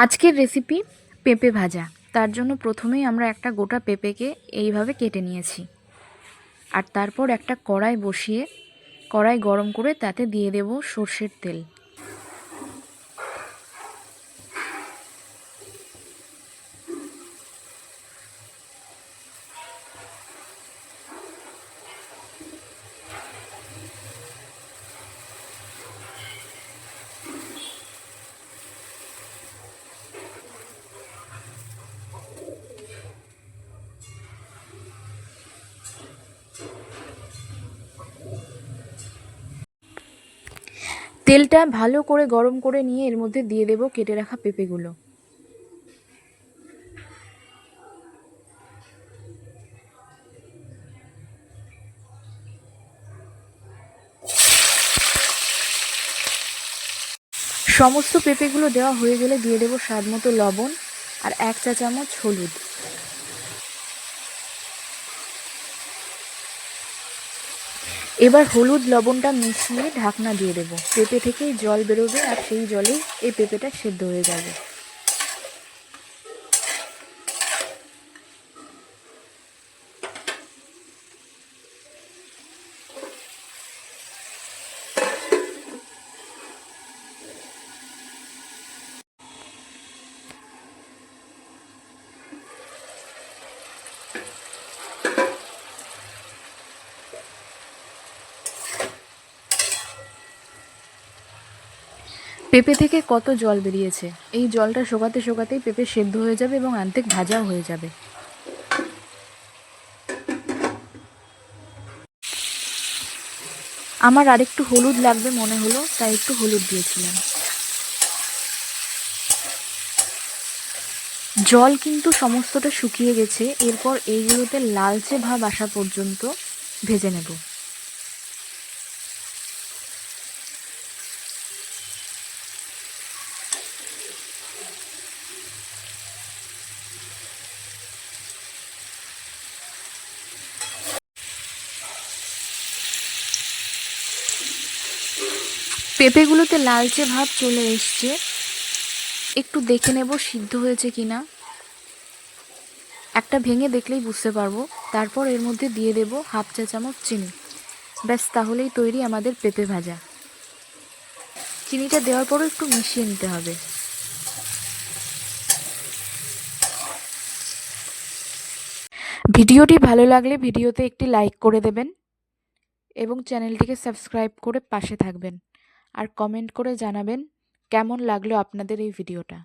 আজকের রেসিপি পেঁপে ভাজা। তার জন্য প্রথমেই আমরা একটা গোটা পেঁপেকে এইভাবে কেটে নিয়েছি। আর তারপর একটা কড়াই বসিয়ে কড়াই গরম করে তাতে দিয়ে দেব সর্ষের তেল। তেলটা ভালো করে গরম করে নিয়ে এর মধ্যে দিয়ে দেব কেটে রাখা পেঁপেগুলো। সমস্ত পেঁপেগুলো দেওয়া হয়ে গেলে দিয়ে দেব স্বাদ মতো লবণ আর 1 চা চামচ হলুদ। এবার হলুদ লবণটা মিশিয়ে ঢাকনা দিয়ে দেব। পেঁপে থেকেই জল বেরোবে আর সেই জলেই এই পেঁপেটা সেদ্ধ হয়ে যাবে। পেঁপে থেকে কত জল বেরিয়েছে, এই জলটা শোকাতে শোকাতেই পেঁপে সেদ্ধ হয়ে যাবে এবং অর্ধেক ভাজাও হয়ে যাবে। আমার আরেকটু হলুদ লাগবে মনে হলো, তাই একটু হলুদ দিয়েছিলাম। জল কিন্তু সমস্তটা শুকিয়ে গেছে। এরপর এইগুলোতে লালচে ভাব আসা পর্যন্ত ভেজে নেব। পেঁপেগুলোতে লালচে ভাব চলে এসছে, একটু দেখে নেব সিদ্ধ হয়েছে কিনা। একটা ভেঙে দেখলেই বুঝতে পারবো। তারপর এর মধ্যে দিয়ে দেব 1/2 চা চামচ চিনি। ব্যাস, তাহলেই তৈরি আমাদের পেঁপে ভাজা। চিনিটা দেওয়ার পরও একটু মিশিয়ে নিতে হবে। ভিডিওটি ভালো লাগলে ভিডিওতে একটি লাইক করে দেবেন এবং চ্যানেলটিকে সাবস্ক্রাইব করে পাশে থাকবেন আর কমেন্ট করে জানাবেন কেমন লাগলো আপনাদের এই ভিডিওটা।